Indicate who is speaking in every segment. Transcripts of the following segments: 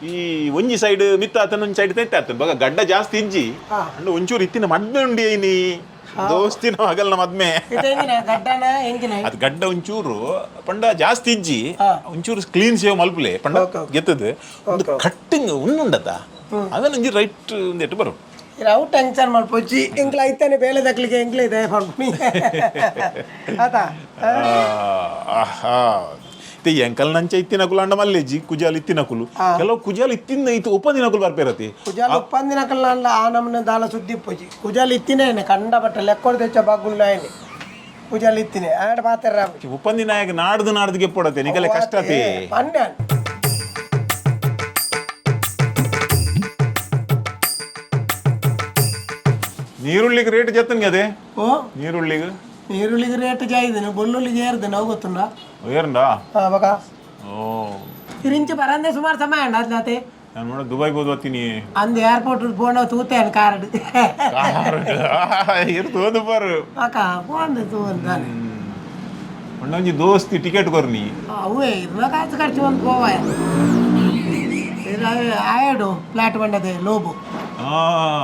Speaker 1: ಈ ಒಂಜಿ ಸೈಡ್ ಮಿತ್ತ ಆತನ ಒಂಜಿ ಸೈಡ್ ತೆತ್ತೆ ಆತನ ಬಗ ಗಡ್ಡ ಜಾಸ್ತಿ ಇಜ್ಜಿ ಅಂಡ್ ಒಂಚೂರು ಇತ್ತಿನ ಮದ್ಮೆ ಉಂಡಿ ಐನಿ ದೋಸ್ತಿನ ಹಗಲ್ನ ಮದ್ಮೆ ಅದು ಗಡ್ಡ ಒಂಚೂರು ಪಂಡ ಜಾಸ್ತಿ ಇಜ್ಜಿ ಒಂಚೂರು ಕ್ಲೀನ್ ಸೇವ್ ಮಲ್ಪಲೆ ಪಂಡ ಗೆತ್ತದು ಒಂದು ಕಟ್ಟಿಂಗ್ ಉಂಡುಂಡತ ಅದನ್ನ ಒಂಜಿ ರೈಟ್ ಒಂದೆಟ್ಟು ಬರೋ
Speaker 2: ನಾವು ಟೆನ್ಷನ್ ಮಾಡ್ಪೋಚಿ ಎಂಕ್ಲ ಐತಾನೆ ಬೇಲೆ ದಕ್ಲಿಗೆ ಎಂಕ್ಲ ಇದೆ ಮಾಡ್ಕೊನಿ ಆತಾ
Speaker 1: ಎಂಕಲ್ ನಂಚ ಇತ್ತಿನಕುಲು ಅಂಡ ಮಲ್ಲೆಜ್ಜಿ ಕುಜಾಲ್ ಇತ್ತಿನಕುಲು ಕೆಲವು ಕುಜಾಲ್ ಇತ್ತಿನ ಇತ್ತು ಉಪದಿನಕುಲು ಬರ್ಪೇರತಿ
Speaker 2: ಕುಜಾಲ್ ಉಪ್ಪಂದಿನಕಲ್ ಅಂಡ ಆ ನಮ್ಮನೆ ದಾಲ ಸುದ್ದಿ ಪೋಚಿ ಕುಜಾಲ್ ಇತ್ತಿನೇನೆ ಕಂಡ ಬಟ್ಟ ಲೆಕ್ಕೊಡ್ ತೆಚ್ಚ ಬಾಗುಲ್ಲಾಯನೆ ಕುಜಾಲ್ ಇತ್ತಿನೆ ಆಡ ಮಾತಾರ
Speaker 1: ಉಪಂದಿನಾಯಕ ನಾಡ್ದು ಪೋಡತೆ ನಿಕಲೆ ಕಷ್ಟತೆ
Speaker 2: ಪಂಡ್ಯಾನ್
Speaker 1: ನೀರುಳ್ಳಿಗೆ ರೇಟ್ ಜತ್ತನ್ಗೆ ಅದೇ
Speaker 2: ಓ
Speaker 1: ನೀರುಳ್ಳಿಗೆ
Speaker 2: ರೇಟ್ ಜಾಯಿದೆ ಬೊಲ್ಲುಳ್ಳಿಗೆ ಏರ್ದೆ ನಾವು ಗೊತ್ತುಂಡ
Speaker 1: ಏರಂಡಾ
Speaker 2: ಬಕ
Speaker 1: ಓ
Speaker 2: ತಿರಿಂಚಿ ಬರಂದೆ ಸುಮಾರು ಸಮಯ ಅಂಡ ಅದ್ಲಾತೆ
Speaker 1: ನಾನು ನೋಡ ದುಬೈಗೆ ಹೋದ್ ಬರ್ತೀನಿ
Speaker 2: ಅಂದ್ ಏರ್ಪೋರ್ಟ್ ಫೋನ್ ತೂತೇನು ಕಾರ್ಡ್
Speaker 1: ತೋದು ಬರು
Speaker 2: ಅಕ್ಕ ಫೋನ್ ತೂಂತಾನೆ
Speaker 1: ಒಂದೊಂಜಿ ದೋಸ್ತಿ ಟಿಕೆಟ್ ಕೊರ್ನಿ
Speaker 2: ಅವೇ ಇರ್ನ ಕಾಸು ಖರ್ಚು ಒಂದು ಗೋವಾ ಆಯಡು ಫ್ಲಾಟ್ ಬಂಡದೆ ಲೋಬು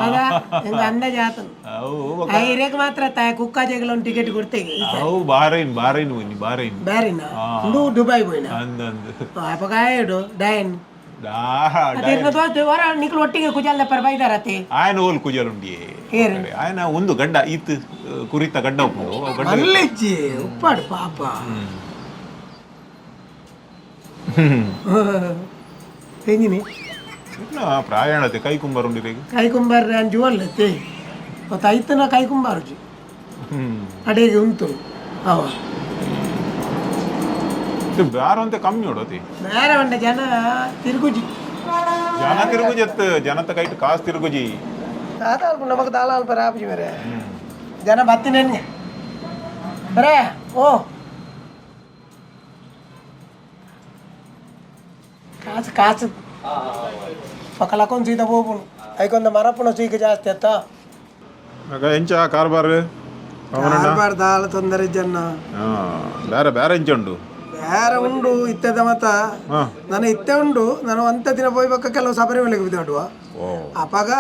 Speaker 2: ಅదా ಇಂದ ಅಂದ ಜಾತನ್ ಐರೇಕ್ ಮಾತ್ರ ತಾಯ ಕುಕ್ಕ ಜಗಲ ಒಂದು ಟಿಕೆಟ್ ಕೊಡ್ತೇವೆ
Speaker 1: ಅವು ಬಾರೈನ್ ಹೋಯ್ನಿ
Speaker 2: ಬ್ಯಾರಿನ ಇಂದು ದುಬೈ ಹೋಯ್ನ ಅಪಗ ಆಯಡು ಡೈನ್ ನಿಕ್ಲು ಒಟ್ಟಿಗೆ ಕುಜಾಲ ಪರ ಬೈದಾರತೆ
Speaker 1: ಆಯನ ಓಲ್ ಕುಜಲ್ ಉಂಡಿ ಆಯನ ಒಂದು ಗಡ್ಡ ಈತ್ ಕುರಿತ ಗಡ್ಡ ಉಪ್ಪು
Speaker 2: ಮಲ್ಲಿಜ್ಜಿ ಉಪ್ಪಾಡು ಪಾಪ ತೆಂಗಿನಿ
Speaker 1: ಪ್ರಾಯಣತೆ ಕೈಕುಂಬಾರ ಉಂಡಿರೇಗ
Speaker 2: ಕೈಕುಂಬಾರ ಜುವಲ್ಲತ್ತೆ ಮತ್ತು ಐತನ ಕೈಕುಂಬಾರುಜಿ ಅಡೆಗೆ ಉಂಟು ಅವ
Speaker 1: ಬ್ಯಾರಂತೆ ಕಮ್ಮಿ ನೋಡತಿ
Speaker 2: ಬೇರೆ ಬಂಡ ಜನ ತಿರುಗುಜಿ
Speaker 1: ಜನತ ಕೈಟ್ ಕಾಸು ತಿರುಗುಜಿ
Speaker 2: ದಾದಾಲ್ಪ ನಮಗ ದಾಲಾಲ್ಪ ರಾಪಜಿ ಬೇರೆ ಜನ ಬತ್ತಿನೇನೆ ಬರೇ ಓ ಕಾಸು ಪಕ್ಕಲಕ್ಕೊಂದು ಸೀದಾ ಹೋಗ್ಬಿಡು ಐಕೊಂದು ಮರಪುಣ ಸೀಕ ಜಾಸ್ತಿ ಅತ್ತ
Speaker 1: ಎಂಚ ಕಾರ್ಬಾರ್
Speaker 2: ದಾಲ ತೊಂದರೆ ಜನ
Speaker 1: ಬೇರೆ ಎಂಚ ಉಂಡು
Speaker 2: ಬೇರೆ ಉಂಡು ಇತ್ತದ ಮತ ನಾನು ಇತ್ತೆ ಉಂಡು ನಾನು ಅಂತ ದಿನ ಹೋಗ್ಬೇಕ ಕೆಲವು ಸಬರಿ ಮಲೆಗೆ ಬಿದ್ದಾಡುವ ಅಪಗ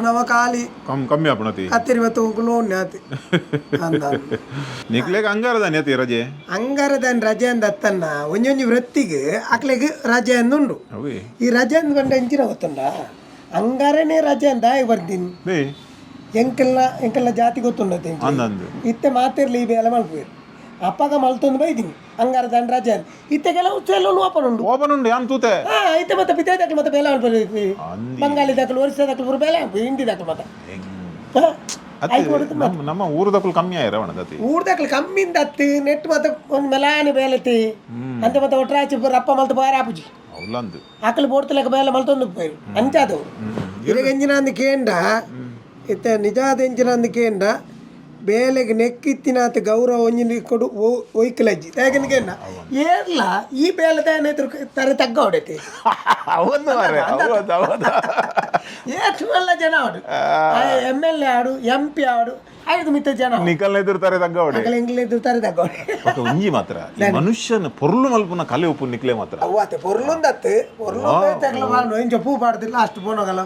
Speaker 2: ನವ ಖಾಲಿ
Speaker 1: ಕಮ್ಮಿ ಆಪಣತಿ
Speaker 2: ಹತ್ತಿರವತ್ತು ಹೋಗ್ಲು ನ್ಯಾತಿ
Speaker 1: ನಿಕ್ಲೆಗ್ ಅಂಗಾರದ ನ್ಯಾತಿ ರಜೆ
Speaker 2: ಅಂಗಾರದನ್ ರಜೆ ಅಂದ ಅತ್ತನ್ನ ಒಂಜೊಂಜಿ ವೃತ್ತಿಗೆ ಅಕ್ಲೆಗ್ ರಜೆ ಅಂದುಂಡು ಈ ರಜೆ ಅಂದ್ಕೊಂಡ ಎಂಚಿನ ಗೊತ್ತುಂಡ ಅಂಗಾರನೇ ರಜೆ ಅಂತ ಬರ್ತೀನಿ ಎಂಕೆಲ್ಲ ಜಾತಿ ಗೊತ್ತುಂಡತೆ ಇತ್ತೆ ಮಾತಿರ್ಲಿ ಈ ಬೇಲೆ ಮಲ್ಪೇರು ಅಪ್ಪಗ ಮಲ್ತೊಂದು ಬೈದಿನಿ ಅಂಗಾರ ದಂಡ ರಜೆ ಅಂತ ಇತ್ತೆ ಕೆಲವು ಉಚ್ಚೆಲ್ಲೂ ಓಪನ್ ಉಂಡು ಯಾನ್ ತೂತೆ ಇತ್ತೆ ಮತ್ತೆ ಪಿತೆ ದಾಖಲು ಮತ್ತೆ ಬೇಲೆ ಮಲ್ಪೇರು ಬಂಗಾಳಿ ದಾಖಲು ಒರಿಸ್ಸಾ ದಾಖಲು ಪೂರ ಬೇಲೆ ಹಿಂದಿ ದಾಖಲು ಮತ್ತೆ
Speaker 1: ನಮ್ಮ ಊರದಕ್ಕೂ ಕಮ್ಮಿ ಆಯ್ರವಣದತಿ
Speaker 2: ಊರದಕ್ಕಲು ಕಮ್ಮಿ ಇಂದತ್ತಿ ನೆಟ್ ಮತ್ತೆ ಒಂದು ಮೆಲಾನಿ ಬೇಲೆತಿ ಅಂತ ಮತ್ತೆ ಒಟ್ರಾಚಿ ರಪ್ಪ ಮಲ್ತು ಬಾರಿ ಆಪುಜಿ ಆಕಲು ಬೋಡ್ತಲೆಕ್ಕ ಬೇಲೆ ಮಲ್ತೊಂದು ಪೋಯರು ಅಂಚಾದವು ಇರಗ ಎಂಜಿನ ಅಂದ ಕೇಂಡ ಇತ್ತೆ ನಿಜಾದ ಎಂಜಿನ ಅಂದ ಕೇಂಡ ಬೇಲೆಗೆ ನೆಕ್ಕಿತ್ತಿನಾತ ಗೌರವ ಒಂಜಿನ ಕೊಡು ಒಯ್ಕಲಜ್ಜಿ ಯಾಕೆಂದ ಏರ್ಲ ಈ ಬೇಲೆ ತಾನೇತ್ರ ತರ ತಗ್ಗ ಹೊಡೆತಿ ಎಲ್ಲ ಜನ ಆಡು MLA ಆಡು MP ಆಡು ಐದು ಮಿತ್ತ ಜನ
Speaker 1: ನಿಕಲ್ನ ಎದುರ್ತಾರೆ ತಗ್ಗ ಹೊಡೆ
Speaker 2: ಎಂಗ್ಲ ಎದುರ್ತಾರೆ ತಗ್ಗ ಹೊಡೆ
Speaker 1: ಒಂಜಿ ಮಾತ್ರ ಮನುಷ್ಯನ ಪೊರ್ಲು ಮಲ್ಪುನ ಕಲೆ ಉಪ್ಪು ನಿಕ್ಲೆ ಮಾತ್ರ
Speaker 2: ಅವತ್ತೆ ಪೊರ್ಲುಂದತ್ತು ಪೊರ್ಲು ತಗ್ಲ ಬಾಳು ಎಂಜ ಪೂ ಪಾಡ್ದಿಲ್ಲ ಅಷ್ಟು ಪೋನೋಗಲ್ಲ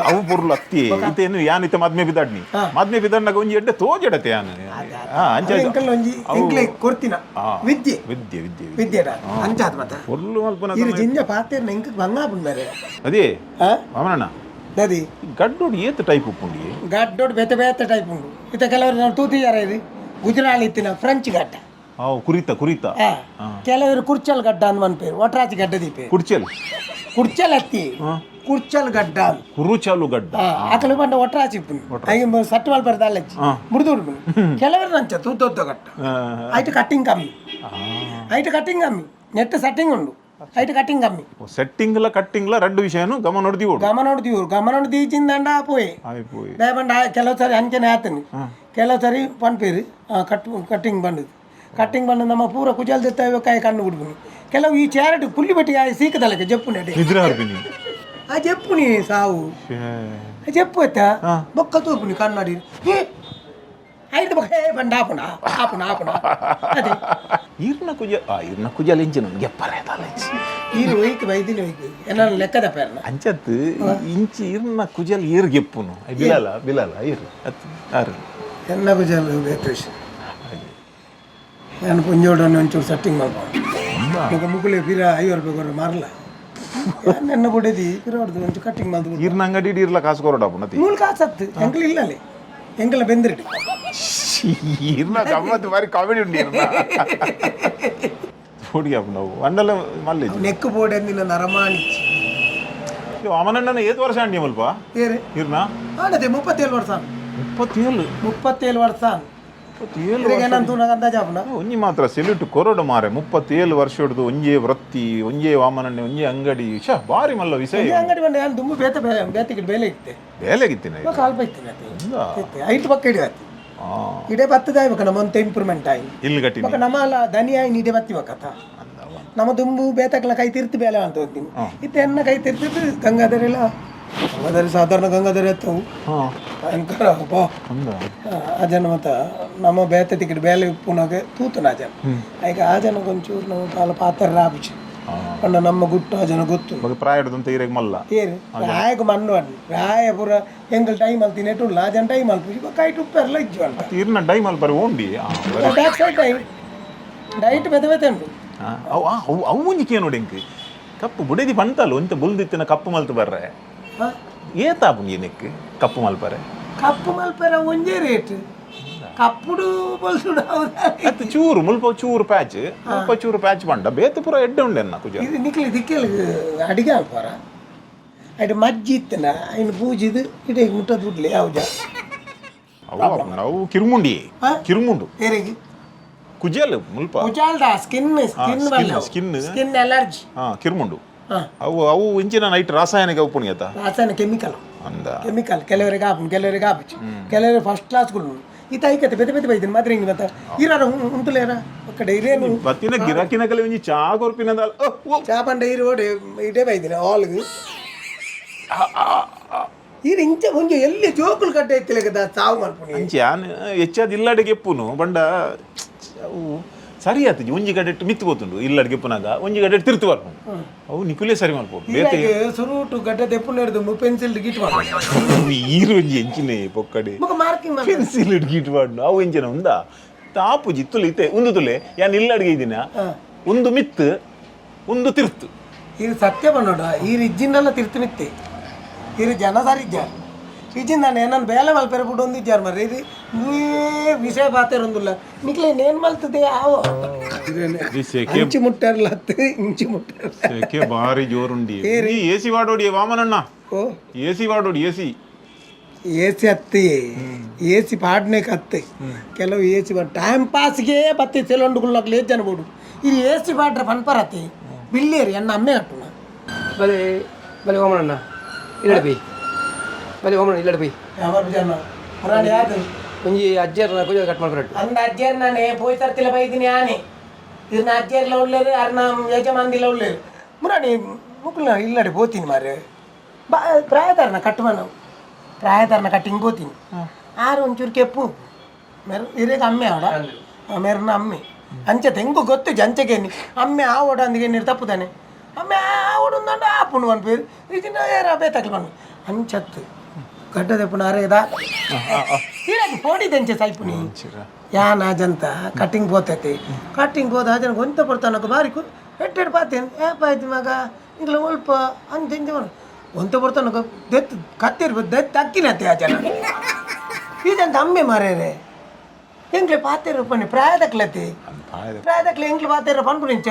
Speaker 1: ಅವು ಪೊರ್ಲು ಅತ್ತಿ ಇತ್ತೇನು ಯಾನಿತ್ತ ಮದ್ಮೆ ಬಿದ್ದಾಡ್ನಾಗ ಒಂಜಿ ಎಡ್ಡೆ ತೋಜಡತೆ ಯಾನು
Speaker 2: ಎಂಕಲ್ ಒಂಜಿ ಎಂಕ್ಲೆ ಕೊರ್ತಿನ ವಿದ್ಯೆ ಅಂಚಾದ ಮತ್ತ
Speaker 1: ಪೊರ್ಲು ಮಲ್ಪುನ
Speaker 2: ಇರು ಜಿಂಜ ಪಾತೇರ್ನ ಎಂಕ ಬಂಗಾಪುನ್ ಬೇರೆ
Speaker 1: ಅದೇ ಅವನಣ್ಣ
Speaker 2: ನದಿ
Speaker 1: ಗಡ್ಡೋಡು ಏತ್ ಟೈಪ್ ಉಪ್ಪುಂಡಿ
Speaker 2: ಗಡ್ಡೋಡು ಬೇತೆ ಟೈಪ್ ಉಂಡು ಇತ್ತ ಕೆಲವರು ನಾವು ತೂತಿಯಾರ ಇದು ಗುಜರಾಲ್ ಇತ್ತಿನ ಫ್ರೆಂಚ್ ಗಡ್ಡ
Speaker 1: ಕುರಿತ
Speaker 2: ಕೆಲವರು ಕುರ್ಚಲ್ ಗಡ್ಡ ಅಂತ ಮನ್ಪೇರು ಒಟ್ರಾಚಿ ಗಡ್ಡ ದೀಪೆ ಕುರ್ಚಲ್ ಅತ್ತಿ ಕುರ್ಚಲ್ ಗಡ್ಡ
Speaker 1: ಕುರುಚಲು ಗಡ್ಡ
Speaker 2: ಆಕಲು ಬಂಡ ಒಟ್ರಾಚಿ ಹಾಗೆ ಸಟ್ಟು ಮಲ್ಪರ್ದ ಅಲ್ಲಚ್ಚಿ ಮುರಿದು ಕೆಲವರು ನಂಚ ತೂತೊದ್ದ ಗಡ್ಡ ಐಟು ಕಟ್ಟಿಂಗ್ ಕಮ್ಮಿ ನೆಟ್ ಸೆಟ್ಟಿಂಗ್ ಉಂಡು ಐಟು ಕಟ್ಟಿಂಗ್ ಕಮ್ಮಿ
Speaker 1: ಸೆಟ್ಟಿಂಗ್ ರೆಡ್ ವಿಷಯನು ಗಮನ
Speaker 2: ನೋಡ್ದಿ ಚಿಂದಂಡ ಪೋಯ್ ಬಂಡ ಕೆಲವು ಸರಿ ಅಂಚನೆ ಆತನಿ ಕೆಲವು ಸರಿ ಪನ್ಪೇರಿ ಕಟ್ಟಿಂಗ್ ಬಂಡದು ನಮ್ಮ ಪೂರ ಕುಜಲ್ ಕಾಯಿ ಕಣ್ಣು ಬಿಡ್ಬಿನಿ ಕೆಲವು ಈ ಚಾರಟ್ ಪುಲ್ಲಿ ಬಟ್ಟಿಗೆ ಸೀಕದಲ್ಲಕ್ಕೆ ಜಪ್ಪುನಿ ಆ ಜಪ್ಪುನಿ ಸಾವು ಜಪ್ಪು ಆಯ್ತಾ ಬೊಕ್ಕ ತೋರ್ಪುನಿ ಕನ್ನಡಿ ಐದು ಬಗ್ಗೆ ಬಂಡ ಆಪುಣ ಆಪುಣ ಆಪುಣ ಅದೇ
Speaker 1: ಈರ್ನ ಕುಜಲ್ ಇಂಚಿನ ಗೆಪ್ಪರೆ
Speaker 2: ಈರು ಒಯ್ಕು ಬೈದಿನ ಒಯ್ಕು ಏನಾರ ಲೆಕ್ಕದ ಪೇರ್ನ
Speaker 1: ಅಂಚತ್ ಇಂಚಿ ಈರ್ನ ಕುಜಲ್ ಈರ್ ಗೆಪ್ಪುನು ಬಿಲಲ್ಲ ಈರು ಆರು
Speaker 2: ಎನ್ನ ಕುಜಲ್ ಬೇಕೃಷ್ ನಾನು ಪುಂಜೋಡನ್ನು ಒಂಚೂರು ಸೆಟ್ಟಿಂಗ್ ಮಾಡ್ಕೊಂಡು ಮುಗುಳಿ ಪಿರ 50 ರೂಪಾಯಿ ಕೊರ ಮಾರಲ್ಲ ನನ್ನ ಬುಡದಿ ಪಿರ ಹೊಡೆದು ಒಂಚೂರು ಕಟ್ಟಿಂಗ್ ಮಾಡ್ದು
Speaker 1: ಈರ್ನ ಅಂಗಡಿ ಇರ್ಲ ಕಾಸು ಕೊರಡಪ್ಪು
Speaker 2: ಮೂಲ ಕಾಸತ್ತು ಎಂಕಲ್ ಇಲ್ಲಲ್ಲಿ ಎಂಕಲ ಬೆಂದಿರಿಟ್ಟು
Speaker 1: ಈರ್ನ ಗಮ್ಮತ್ತು ಬಾರಿ ಕಾಮಿಡಿ ಉಂಟು ಈರ್ನ ಹುಡುಗಿಯಪ್ಪ ನಾವು ಅಂಡಲ್ಲ ಮಲ್ಲಿ
Speaker 2: ನೆಕ್ಕು ಬೋರ್ಡ್ ಎಂದಿನ ನರಮಾಣಿಚ್ಚಿ
Speaker 1: ಅಮನಣ್ಣನ 7 ವರ್ಷ ಅಂಡಿ ಮಲ್ಪ
Speaker 2: ಏರಿ
Speaker 1: ಈರ್ನ
Speaker 2: ಆಡದೆ 37 ವರ್ಷ 37 ವರ್ಷ
Speaker 1: ಒಂಜಿ ಮಾತ್ರ ಸೆಲ್ಯೂಟ್ ಕೊರೋಡು ಮಾರೆ 37 ವರ್ಷ ಹಿಡಿದು ಒಂಜೇ ವೃತ್ತಿ ಒಂಜೇ ವಾಮನಣ್ಣೆ ಒಂಜೇ ಅಂಗಡಿ ಬಾರಿ ಮಲ್ಲ ವಿಷಯ
Speaker 2: ಅಂಗಡಿ ಬಂದ ನಾನು ದುಮ್ಮು ಬೇತಿಗೆ ಬೇಲೆ ಇತ್ತೆ
Speaker 1: ಬೇಲೆಗಿತ್ತೀನಿ
Speaker 2: ಕಾಲ್ಪ ಇತ್ತು ಐಟ್ ಪಕ್ಕ ಹಿಡಿಯತ್ತಿ ಇಡೇ ಬತ್ತದ ನಮ್ಮ ಒಂದು ಇಂಪ್ರೂವ್ಮೆಂಟ್ ಆಯಿ
Speaker 1: ಇಲ್ಲಿ ಗಟ್ಟಿ
Speaker 2: ನಮ್ಮ ಅಲ್ಲ ದನಿ ಆಯಿ ಇಡೇ ಬತ್ತಿವಕತ್ತ ನಮ್ಮ ದುಂಬು ಬೇತಕ್ಲ ಕೈ ತಿರ್ತಿ ಬೇಲೆ ಅಂತ ಹೋಗ್ತೀನಿ ಇತ್ತೆ ಎನ್ನ ಕೈ ತಿರ್ತಿದ್ದು ಗಂಗಾಧರಿಲ್ಲ ಗಂಗಾಧರಿ ಸಾಧಾರಣ ಗಂಗಾಧರಿ ಎತ್ತವು ಭಯಂಕರ ಅಜನ ಮತ್ತ ನಮ್ಮ ಬೇತ ತಿಕ್ಕಿ ಬೇಲೆ ಪುನಗೆ ತೂತನ ಅಜನ ಈಗ ಆ ಜನ ಒಂಚೂರು ನಮ್ಮ ಕಾಲ ಪಾತ್ರ ರಾಬಿಚಿ ಅಣ್ಣ ನಮ್ಮ ಗುಟ್ಟು ಆ ಜನ ಗೊತ್ತು
Speaker 1: ಪ್ರಾಯದಂತ ಇರಗೆ ಮಲ್ಲ
Speaker 2: ಏರಿ ರಾಯಗ ಮಣ್ಣು ಅಣ್ಣ ರಾಯ ಪುರ ಎಂಗಲ್ ಟೈಮ್ ಅಲ್ಲಿ ತಿನ್ನೆಟ್ಟು ಆ ಜನ ಟೈಮ್ ಅಲ್ಲಿ ಕೈಟ್ ಉಪ್ಪೆಲ್ಲ ಇಜ್ಜು ಅಂತ
Speaker 1: ಇರ್ನ ಟೈಮ್ ಅಲ್ಲಿ ಬರೀ ಓಂಡಿ
Speaker 2: ಬ್ಯಾಕ್ ಸೈಡ್ ಟೈಮ್ ಡೈಟ್ ಬೆದ ಬೆತೆ ಉಂಟು
Speaker 1: ಅವು ಮುಂಜಿಕೆ ನೋಡಿ ಕಪ್ಪು ಬುಡದಿ ಬಂತಲ್ಲ ಒಂತ ಬುಲ್ದಿತ್ತಿನ ಕಪ್ಪು ಮಲ್ತು ಬರ್ರೆ ಏತಾಪು ಏನಕ್ಕೆ ಕಪ್ಪು ಮಲ್ಪರೆ
Speaker 2: ಕಪ್ಪು ಮಲ್ಪರೆ ಒಂದೇ ರೇಟ್ ಕಪ್ಪುಡು ಬಲ್ಸುಡು
Speaker 1: ಅತ್ತು ಚೂರು ಮುಲ್ಪ ಚೂರು ಪ್ಯಾಚ್ ಬಂಡ ಬೇತು ಪುರ ಎಡ್ಡೆ ಉಂಡೆ ಅನ್ನ ಕುಜ
Speaker 2: ಇದು ನಿಕ್ಲಿ ದಿಕ್ಕಲಿ ಅಡಿಗೆ ಅಲ್ಪಾರ ಅದು ಮಜ್ಜಿ ಇತ್ತನ ಇನ್ನು ಪೂಜಿದು ಇಡೀ ಮುಟ್ಟ ದುಡ್ಲಿ ಯಾವ್ದು
Speaker 1: ಅವು ಕಿರುಮುಂಡು
Speaker 2: ಏರಿಗೆ
Speaker 1: ಕುಜಲ್ ಮುಲ್ಪ
Speaker 2: ಕುಜಾಲ್ದ ಸ್ಕಿನ್ ಅಲರ್ಜಿ
Speaker 1: ಕಿರುಮುಂಡು ಅವು ಇಂಚಿನ ನೈಟ್ ರಾಸಾಯನಿಕ ಉಪುಣಿಯತ
Speaker 2: ರಾಸಾಯನ ಕೆಮಿಕಲ್
Speaker 1: ಅಂದ
Speaker 2: ಕೆಮಿಕಲ್ ಕೆಲವರಿಗೆ ಆಪುನು ಕೆಲವರಿಗೆ ಆಪಿಚ್ಚು ಕೆಲವರಿಗೆ ಫಸ್ಟ್ ಕ್ಲಾಸ್ಗಳು ಈತ ಐಕತೆ ಬೆತೆ ಬೆತೆ ಬೈದಿನ ಮಾತ್ರ ಹಿಂಗೆ ಬತ್ತ ಇರಾರ ಉಂಟುಲೇರ ಕಡೆ ಇರೇನು
Speaker 1: ಬತ್ತಿನ ಗಿರಾಕಿನ ಕಲೆ ಒಂಜಿ ಚಾ ಕೊರ್ಪಿನದ
Speaker 2: ಚಾ ಪಂಡ ಇರೋಡೆ ಇಡೇ ಬೈದಿನ ಹಾಲ್ಗೆ ಈಗ ಇಂಚ ಮುಂಜೆ ಎಲ್ಲಿ ಜೋಕುಲು ಕಟ್ಟೆ ಎತ್ತಿಲಕದ ಸಾವು ಮಾಡ್ಪುಣಿ
Speaker 1: ಅಂಚೆ ಹೆಚ್ಚಾದ ಇಲ್ಲಡಿಗೆ ಎಪ್ಪುನು ಬಂಡ ಅವು ಸರಿ ಆಯ್ತು ಒಂಜಿ ಗಡ್ಡೆ ಮಿತ್ತು ಬೋತುಂಡು ಇಲ್ಲಡ್ ಗೆಪ್ಪುನಾಗ ಒಂಜಿ ಗಡ್ಡೆ ತಿರ್ತು ಬರ್ಪುಂಡು ಅವು ನಿಕುಲೇ ಸರಿ ಮಾಡ್ಬೋದು ಬೇತೆ
Speaker 2: ಸುರುಟು ಗಡ್ಡೆ ತೆಪ್ಪು ಹಿಡಿದು ಪೆನ್ಸಿಲ್ ಗಿಟ್ ಮಾಡ್ಬೋದು
Speaker 1: ಈರು ಒಂಜಿ ಎಂಚಿನೇ ಪೊಕ್ಕಡೆ
Speaker 2: ಮಾರ್ಕಿಂಗ್
Speaker 1: ಪೆನ್ಸಿಲ್ ಗಿಟ್ ಮಾಡು ಅವು ಎಂಚಿನ ಉಂದಾ ತಾಪು ಜಿತ್ತುಲು ಇತ್ತೆ ಒಂದು ತುಲೆ ಯಾನ್ ಇಲ್ಲಡ್ಗೆ ಇದ್ದೀನ ಒಂದು ಮಿತ್ತು ಒಂದು ತಿರ್ತು
Speaker 2: ಇದು ಸತ್ಯ ಬಂದೋಡ ಈ ರಿಜ್ಜಿನೆಲ್ಲ ತಿರ್ತು ಮಿತ್ತೆ ಇದು ಜನ ಸಾರಿಜ್ಜ ಇಜ್ಜಿನ ನಾನು ಏನನ್ನು ಬೇಲೆ ಮಲ್ಪೆರೆ ಬಿಟ್ಟು ಒಂದಿಜ್ಜಾರ ಮರ್ರಿ ಇದು ವಿಷಯ ಪಾತಿರೊಂದಿಲ್ಲ ನಿಕ್ಲೆ ನೇನು ಮಲ್ತದೆ ಯಾವ ಇಂಚು ಮುಟ್ಟಾರಲ್ಲ ಇಂಚು ಮುಟ್ಟಾರ
Speaker 1: ಭಾರಿ ಜೋರುಂಡಿ ಎಸಿ ವಾಡೋಡಿ ವಾಮನಣ್ಣ ಎಸಿ ವಾಡೋಡಿ ಎಸಿ
Speaker 2: ಹತ್ತಿ ಎಸಿ ಪಾಡ್ನೆ ಕತ್ತೆ ಕೆಲವು ಎಸಿ ಟೈಮ್ ಪಾಸ್ಗೆ ಬತ್ತಿ ಸೆಲೊಂಡುಗಳು ಲೇಟ್ ಜನ ಬೋಡು ಇದು ಎಸಿ ಪಾಡ್ರೆ ಪನ್ಪರತ್ತೆ ಬಿಲ್ಲೇರಿ ಅಣ್ಣ ಅಮ್ಮೆ ಕಟ್ಟುನ
Speaker 3: ಬಲೆ ಬಲೆ ಓಮಣ್ಣ ಇಲ್ಲ ಬೈ ಬಲೆ ಓಮಣ್ಣ ಇಲ್ಲ ಬೈ ಒಂಜಿ ಅಜ್ಜರ್ನ ಕುಜ ಕಟ್ ಮಾಡ್ಕೊಟ್ಟು
Speaker 2: ಅಂದ ಅಜ್ಜರ್ ನಾನೇ ಪೋಯ್ ತರ್ತಿಲ್ಲ ಬೈದಿನಿ ಆನೆ ಇದನ್ನ ಅಜ್ಜರ್ಲ ಒಳ್ಳೇರು ಅರ್ನ ಯಜಮಾನ್ದಿಲ್ಲ ಒಳ್ಳೇರು ಮುರಾಣಿ ಮುಕ್ಕಳ ಇಲ್ಲಡೆ ಬೋತೀನಿ ಮಾರೆ ಪ್ರಾಯದಾರನ ಕಟ್ಟುವ ಪ್ರಾಯದಾರನ ಕಟ್ಟಿ ಹಿಂಗೆ ಬೋತೀನಿ ಆರು ಒಂಚೂರು ಕೆಪ್ಪು ಇರೇಗ ಅಮ್ಮೆ ಆಡ ಮೆರ್ನ ಅಮ್ಮೆ ಅಂಚತೆ ಹೆಂಗು ಗೊತ್ತು ಜಂಚೆಗೇನಿ ಅಮ್ಮೆ ಆ ಓಡ ಅಂದಿಗೆ ನೀರು ತಪ್ಪುದಾನೆ ಅಮ್ಮೆ ಆ ಓಡೊಂದಂಡ ಆಪುಣು ಒಂದು ಪೇರು ಇದನ್ನ ಯಾರ ಬೇತಕ್ಲಿ ಬಣ್ಣ ಅಂಚತ್ತು ಗಡ್ಡದ ಪುಣ ಅರೆದ ಹೀಗಾಗಿ ಪೋಡಿದಂಚೆ ಸೈಪುನಿ ಯಾನ್ ಆಜಂತ ಕಟ್ಟಿಂಗ್ ಹೋತೈತಿ ಕಟ್ಟಿಂಗ್ ಹೋದ ಆಜನ ಗೊಂತ ಬರ್ತಾನಕ ಬಾರಿಕು ಹೆಟ್ಟೆಡ್ ಪಾತೇನು ಏಪಾಯ್ತು ಮಗ ಈಗಲ ಒಲ್ಪ ಅಂಚ ಗೊಂತ ಬರ್ತಾನಕ ದೆತ್ತು ಕತ್ತಿರ್ಬೋದು ದೆತ್ತು ಅಕ್ಕಿನತ್ತೆ ಆ ಜನ ಇದಂತ ಅಮ್ಮೆ ಮಾರೇರೆ ಹೆಂಗ್ಲೆ ಪಾತೇರು ಪಣಿ ಪ್ರಾಯದಕ್ಲತಿ ಪ್ರಾಯದಕ್ಲೆ ಹೆಂಗ್ಲೆ ಪಾತೇರ ಪನ್ಪುರಿಂಚ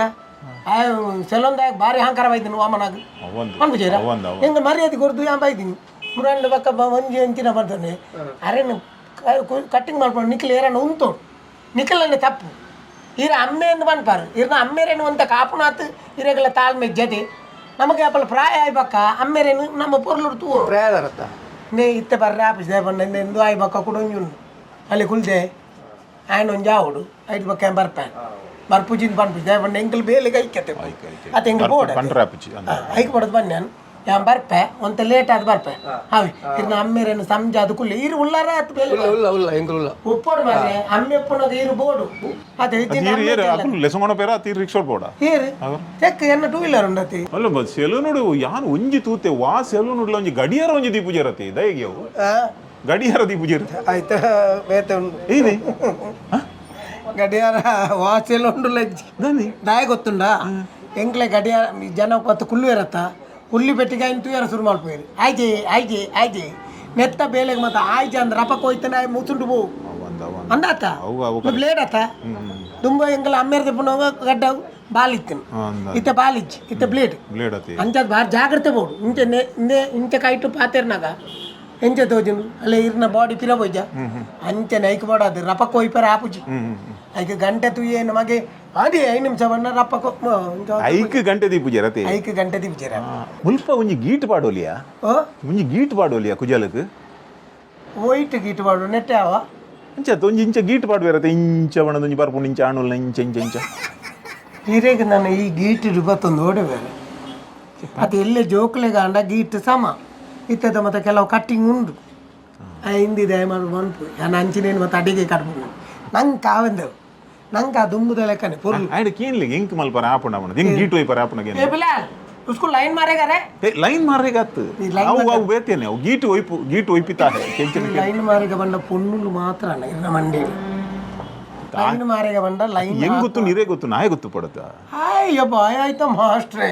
Speaker 2: ಸೆಲೊಂದಾಗ ಭಾರಿ ಅಹಂಕಾರ ಬೈದಿನಿ ವಾಮನಾಗ ಪನ್ಪುಜೇರ ಹೆಂಗೆ ಮರ್ಯಾದೆ ಕೊಡ್ದು ಯಾ ಬೈದಿನಿ ಮುರಾಂಡ ಪಕ್ಕ ಒಂಜಿ ಅಂಚಿನ ಬರ್ತಾನೆ ಅರೇನು ಕಟ್ಟಿಂಗ್ ಮಾಡ್ಕೊಂಡು ನಿಖಿಲ್ ಏರನ್ನು ಉಂಟು ನಿಖಿಲನ್ನೇ ತಪ್ಪು ಈರ ಅಮ್ಮೆ ಎಂದು ಪನ್ಪಾರು ಇರ್ನ ಅಮ್ಮೆರೇನು ಅಂತ ಕಾಪುನಾತ್ ಇರಗಲ ತಾಳ್ಮೆ ಜತೆ ನಮಗೆ ಅಪ್ಪಲ ಪ್ರಾಯ ಆಯ್ಬಕ್ಕ ಅಮ್ಮೆರೇನು ನಮ್ಮ ಪೊರ್ಲುಡು ತೂ
Speaker 3: ಪ್ರಾಯದಾರತ್ತ
Speaker 2: ನೇ ಇತ್ತೆ ಬರ್ರೆ ಆಫೀಸ್ ಬಂದ ಎಂದು ಆಯ್ಬಕ್ಕ ಕೂಡ ಒಂಜುಂಡು ಅಲ್ಲಿ ಕುಲ್ದೆ ಆಯ್ನ ಒಂಜಿ ಆವಡು ಐದು ಬಕ್ಕ ಬರ್ಪಾನೆ ಬರ್ಪುಜಿಂದ ಪನ್ಪುಜಿ ಬಂಡ ಎಂಕಲ್ ಬೇಲೆ ಐಕ್ಯತೆ ಅದು ಎಂಕಲ್ ಬೋಡ ಐಕ್ ಬಡದು ಬನ್ನಿ ನಾನು ಯಾನ್ ಬರ್ಪೆ ಒಂತ ಲೇಟ್ ಆದ್ ಬರ್ಪೆ ಅವೆ ಇರ್ನ ಅಮ್ಮೇರೇನು ಸಂಜೆ ಅದು ಕುಲ್ಲಿ ಇರು ಉಳ್ಳಾರ ಆತ್ ಬೇಲೆ
Speaker 3: ಉಲ್ಲ ಉಲ್ಲ ಎಂಕುಲ್ಲ
Speaker 2: ಉಪ್ಪೋಡು ಮಾರೆ ಅಮ್ಮೆ ಉಪ್ಪನದ ಇರು ಬೋಡು ಅದೇ
Speaker 1: ಲೆಸಂಗೋಣ ಪೇರ ತೀರ್ ರಿಕ್ಷಾ ಬೋಡ
Speaker 2: ಇರು ಚೆಕ್ ಎನ್ನ ಟೂ ವೀಲರ್ ಉಂಡತಿ
Speaker 1: ಅಲ್ಲ ಬಸ್ ಸೆಲೂನುಡು ಯಾನ್ ಒಂಜಿ ತೂತೆ ವಾ ಸೆಲೂನುಡ್ಲ ಒಂಜಿ ಗಡಿಯಾರ ಒಂಜಿ ದೀಪುಜೆ ಇರತ್ತೆ ದಯಗೆ ಅವು ಗಡಿಯಾರ ದೀಪುಜೆ ಇರುತ್ತೆ
Speaker 2: ಆಯ್ತಾ ಬೇತೆ ಉಂಡು
Speaker 1: ಏನೇ
Speaker 2: ಗಡಿಯಾರ ವಾಚೆಲ್ಲ ಉಂಡು ಲಜ್ಜಿ ದಾಯ ಗೊತ್ತುಂಡ ಎಂಕ್ಲೆ ಗಡಿಯಾರ ಜನ ಕೊತ್ತ ಕುಲ್ಲು ಇರತ್ತ ಕುಲ್ಲಿ ಬೆಟ್ಟಿಗೆ ಇಂಟು ಯಾರು ಶುರು ಮಾಡ್పోయారు ಆಯ್ಜೆ ನೆತ್ತ ಬೇಲೆಗೆ ಮತ್ತೆ ಆಯ್ಜೆ ಅಂದ್ರೆ ರಪಕ್ಕೆ ಹೋಯ್ತಾನೆ ಮುಸುಂಡು ಬೋ ಅಂದಾತ ಬ್ಲೇಡ್ ಆತ ತುಂಬ ಎಂಕಲ್ ಅಮ್ಮೇರ್ದೆ ಪುನಃ ಗಡ್ಡ ಬಾಲಿತ್ತು ಇತ್ತ ಬಾಲಿಜ್ ಇತ್ತ ಬ್ಲೇಡ್ ಅಂಚದ್ ಬಾರಿ ಜಾಗ್ರತೆ ಬೋಡು ಇಂಚೆ ಕೈಟು ಪಾತೇರ್ನಾಗ ಎಂಚೆ ತೋಜನು ಅಲ್ಲೇ ಇರ್ನ ಬಾಡಿ ಪಿರ ಹೋಯ್ಜ ಅಂಚೆ ನೈಕ್ ಮಾಡೋದು ರಪಕ್ಕೆ ಹೋಯ್ಪಾರ ಆಪುಜಿ ಐದು ಗಂಟೆ ತುಯ್ಯೆ ನಮಗೆ ಅದೇ 5 ನಿಮಿಷ ಬಣ್ಣ ರಪ್ಪಕ್ಕೆ
Speaker 1: 5 ಗಂಟೆ ದೀಪುಜೆ ಇರತ್ತೆ
Speaker 2: 5 ಗಂಟೆ ದೀಪುಜೆ
Speaker 1: ಮುಲ್ಪ ಒಂಜಿ ಗೀಟ್ ಪಾಡೋಲಿಯಾ ಒಂಜಿ ಗೀಟ್ ಪಾಡೋಲಿಯಾ ಕುಜಲಕ್
Speaker 2: ವೈಟ್ ಗೀಟ್ ಪಾಡು ನೆಟ್ಟೆ ಅವ
Speaker 1: ಇಂಚ ಒಂಜಿ ಇಂಚ ಗೀಟ್ ಪಾಡು ಇರತ್ತೆ ಇಂಚ ಬಣ್ಣದ ಒಂಜಿ ಬರ್ಪುಂಡು ಇಂಚ ಆಣುಲ್ಲ ಇಂಚ
Speaker 2: ಹಿರೇಗ ನಾನು ಈ ಗೀಟ್ ಇವತ್ತೊಂದು ಓಡೆ ಬೇರೆ ಅದು ಎಲ್ಲೇ ಜೋಕ್ಲೆಗ ಅಂಡ ಗೀಟ್ ಸಮ ಇತ್ತದ ಮತ್ತೆ ಕೆಲವು ಕಟ್ಟಿಂಗ್ ಉಂಡು ಹಿಂದಿದೆ ಮಾಡಿ ಬಂತು ನಾನು ಅಂಚಿನೇನು ಮತ್ತೆ ಅಡಿಗೆ ಕಟ್ಬೋದು ನಂಗೆ ಕಾವಂದೆವು ನಂಗೆ ಆ ದುಂಬುದ ಲೆಕ್ಕನೆ ಪುರ್ಲು
Speaker 1: ಆಯ್ಡು ಕೇನ್ಲಿ ಎಂಕ್ ಮಲ್ಪರ ಆಪುಂಡ ಅವನ ಹಿಂಗ್ ಗೀಟ್ ಹೋಯ್ಪರ ಆಪುಂಡಗೆ
Speaker 2: ಏ ಬಿಲಾಲ್ उसको लाइन मारेगा रे
Speaker 1: लाइन मारेगा अವು ಬೇತೇನೆ ಅವು ಗೀಟ್ ಒಯ್ಪಿತಾರೆ ಕೆಂಚಿನ
Speaker 2: ಲೈನ್ ಮಾರೆಗ ಬಂದ ಪೊನ್ನುಲು ಮಾತ್ರ ಇರ್ನ ಮಂಡಿ ಲೈನ್ ಮಾರೆಗ ಬಂದ ಲೈನ್
Speaker 1: ಹೆಂಗ್ ಗೊತ್ತು ನೀರೇ ಗೊತ್ತು ನಾಯೇ ಗೊತ್ತು ಪಡುತ್ತ
Speaker 2: ಅಯ್ಯಪ್ಪ ಆಯ್ತಾ ಮಾಸ್ಟ್ರೇ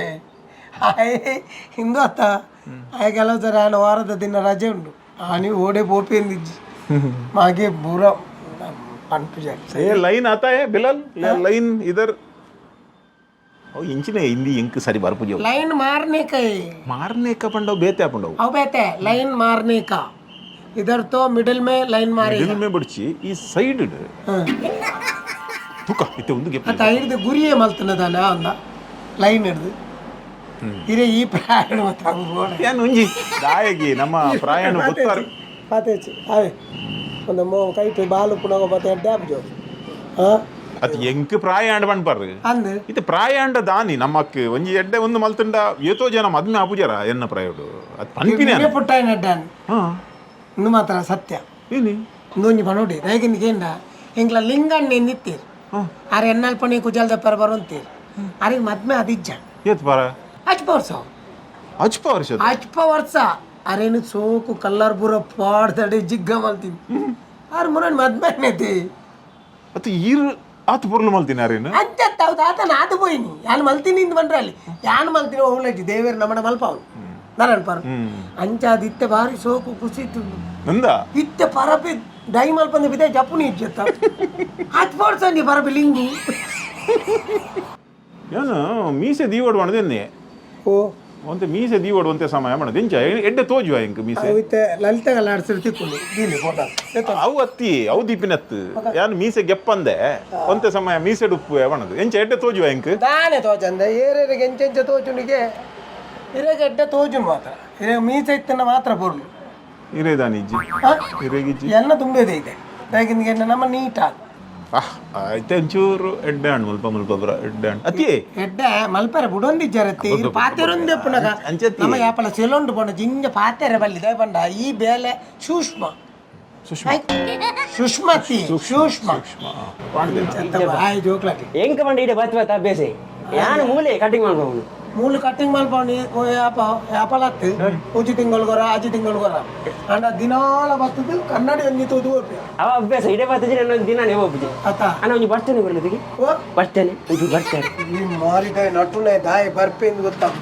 Speaker 2: ಹಿಂದೂ ಅತ್ತ ಕೆಲವು ಸರ ನಾನು ವಾರದ ದಿನ ರಜೆ ಉಂಟು ನೀವು ಓಡೆ ಬೋಪಿ ಎಂದಿಜ್ಜಿ ಮಾಗೆ ಬೂರ
Speaker 1: ಲೈನ್ ಆತ ಬಿಲಾಲ್ ಲೈನ್ ಇದರ್ ಇಂಚಿನ ಹಿಂದಿ ಎಂಕ್ ಸರಿ ಬರ್ಪುಜ
Speaker 2: ಲೈನ್ मारने
Speaker 1: का पंडव बेते पंडव
Speaker 2: अव बेते लाइन मारने का इधर तो मिडिल में लाइन मारे
Speaker 1: मिडिल में बडची ಈ ಸೈಡ್ ತುಕ ಇತ್ತೆ ಒಂದು ಗೆಪ್
Speaker 2: ಅತ ಹಿಡಿದು ಗುರಿಯೇ ಮಲ್ತನದಾನ ಅಂದ ಲೈನ್ ಹಿಡಿದು ಇರೆ ಈ ಪ್ರಯಾಣ ಮತ
Speaker 1: ಏನು ಒಂಜಿ ದಾಯಗಿ ನಮ್ಮ ಪ್ರಯಾಣ ಗೊತ್ತಾರು
Speaker 2: ಪಾತೇಚಿ ಅವೇ ಒಂದು ಮೋ ಕೈಟು ಬಾಲು ಪುನಗ ಮತ್ತೆ ಡ್ಯಾಪ್ ಜೋ
Speaker 1: ಅದು ಎಂಕ್ ಪ್ರಾಯಾಂಡ ಬಣ್ಪರ್ರು
Speaker 2: ಅಂದ್
Speaker 1: ಇದು ಪ್ರಾಯಾಂಡ ದಾನಿ ನಮ್ಮಕ್ಕೆ ಒಂಜಿ ಎಡ್ಡೆ ಒಂದು ಮಲ್ತಂಡ ಏತೋ ಜನ ಮದ್ಮೆ ಆಪುಜರ ಎನ್ನ ಪ್ರಾಯೋಡು ಅದು ಪನ್ಪಿನೇ
Speaker 2: ಪುಟ್ಟ ನೆಡ್ಡಾನ್ ಇನ್ನು ಮಾತ್ರ ಸತ್ಯ
Speaker 1: ಏನಿ
Speaker 2: ಇಂದೊಂಜಿ ಪನೋಡಿ ರೈಗನಿಗೇಂಡ ಎಂಗ್ಲ ಲಿಂಗಣ್ಣ ಎಂದಿತ್ತೀರ್ ಆರೆ ಎನ್ನಲ್ ಪಣಿ ಕುಜಲ್ದ ಪರ ಬರುಂತೀರ್ ಆರಿಗೆ ಮದ್ಮೆ ಅದಿಜ್ಜ
Speaker 1: ಏತ್ ಪರ
Speaker 2: ಅಜ್ಪ ವರ್ಷ ಅರೇನು ಸೋಕು ಕಲ್ಲರ್ ಪೂರ ಪಾಡ್ದಡೆ ಜಿಗ್ಗ ಮಲ್ತೀನಿ ಆರು ಮುರನ್ ಮದ್ಮೆ ನೆತಿ
Speaker 1: ಅದು ಈರು ಆತು ಪುರ್ಲು ಮಲ್ತೀನಿ ಯಾರೇನು
Speaker 2: ಅಂಚತ್ತ ಹೌದು ಆತ ನಾತು పోయిನಿ ಯಾನು ಮಲ್ತೀನಿ ಇಂದು ಬಂದ್ರೆ ಅಲ್ಲಿ ಯಾನು ಮಲ್ತೀನಿ ಹೋಗ್ಲಜ್ಜಿ ದೇವೇರು ನಮ್ಮಡ ಮಲ್ಪಾವು ನಾರಾಯಣ ಪರ ಅಂಚ ಅದಿತ್ತೆ ಬಾರಿ ಸೋಕು ಕುಸಿತು
Speaker 1: ನಂದ
Speaker 2: ಇತ್ತೆ ಪರಪಿ ದೈ ಮಲ್ಪಂದ ಬಿದ್ದೆ ಜಪ್ಪುನಿ ಇಜ್ಜತ್ತ ಹತ್ತು ಪೋಡ್ಸಂಡಿ ಪರಪಿ ಲಿಂಗು
Speaker 1: ಏನು ಮೀಸೆ ದೀವಡ್ ಮಾಡದೇನೆ
Speaker 2: ಓ
Speaker 1: ಒಂತೆ ಮೀಸೆ ದೀವಡ್ ಒಂತೆ ಸಮಯ ಮಾಡದು ಎಂಚ ಎಡ್ಡೆ ತೋಜುವ ಎಂಕ್ ಮೀಸೆ
Speaker 2: ಅವಿತ್ತೆ ಲಲಿತಗಲ್ಲ ಆಡ್ಸಿರ್ ತಿಕ್ಕೊಂಡು ದೀನಿ ಫೋಟೋ
Speaker 1: ಅವು ಅತ್ತಿ ಅವು ದೀಪಿನತ್ತು ಯಾನು ಮೀಸೆ ಗೆಪ್ಪಂದೆ ಒಂತೆ ಸಮಯ ಮೀಸೆ ಡುಪ್ಪು ಅವಣದು ಎಂಚ ಎಡ್ಡೆ ತೋಜುವ ಎಂಕ್
Speaker 2: ದಾನೆ ತೋಜಂದೆ ಏರೇರಿಗೆ ಎಂಚೆಂಚ ತೋಜುನಿಗೆ ಇರೆಗೆ ಎಡ್ಡೆ ತೋಜುನ್ ಮಾತ್ರ ಇರೆ ಮೀಸೆ ಇತ್ತನ್ನ ಮಾತ್ರ ಬೊರ್ಲು
Speaker 1: ಇರೇದಾನಿಜ್ಜಿ ಇರೇಗಿಜ್ಜಿ
Speaker 2: ಎಲ್ಲ ತುಂಬೆದೇ ಇದೆ ಹೇಗೆ ನಮ್ಮ ನೀಟಾಗಿ
Speaker 1: ಆಯ್ತು ಒಂಚೂರು ಎಡ್ಡೆ ಹಣ್ಣು ಮುಲ್ಪ ಬರ ಎಡ್ಡೆ ಹಣ್ಣು ಅತಿ
Speaker 2: ಎಡ್ಡೆ ಮಲ್ಪರೆ ಬುಡೊಂದಿಜ್ಜರತ್ತಿ ಪಾತೆರೊಂದೆ ಪುನಗ ನಮ್ಮ ಯಾಪಲ ಸೆಲೊಂಡು ಪಂಡ ಜಿಂಜ ಪಾತೆರೆ ಬಲ್ಲಿದೆ ಪಂಡ ಈ ಬೇಲೆ ಸೂಕ್ಷ್ಮ ಸುಷ್ಮತಿ ಸೂಕ್ಷ್ಮ ಆಯ್ ಜೋಕ್ಲಾಟಿ
Speaker 3: ಎಂಕ ಬಂಡ ಇಡೆ ಬತ್ತ ಅಭ್ಯಾಸ ಯಾನು ಮೂಲೆ ಕಟಿಂಗ್ ಮಾಡ್ಕೊಂಡು
Speaker 2: ಮೂಲು ಕಟ್ಟಿಂಗ್ ಮಲ್ಪಂಡು ಯಾಪಲತ್ತು ಉಜಿ ತಿಂಗಳು ಆಜಿ ತಿಂಗಳು ಅಂಡ ದಿನಾಲ ಬರ್ತದು ಕನ್ನಡಿ ಒಂಜಿ ತೂದು
Speaker 3: ಅವ ಅಭ್ಯಾಸ ಇಡೆ ಬತ್ತಜಿ ನನ್ನ ದಿನ ನೀವು ಹೋಗ್ಬಿಟ್ಟು ಅಣ್ಣ ಒಂಜಿ ಬರ್ತೇನೆ ಬರ್ಲಿಕ್ಕೆ ಬರ್ತೇನೆ ಒಂಚೂರು ಬರ್ತೇನೆ
Speaker 2: ಈ ಮಾರಿಕಾಯಿ ನಟುನೆ ದಾಯಿ ಬರ್ಪೇಂದು ಗೊತ್ತಾಗ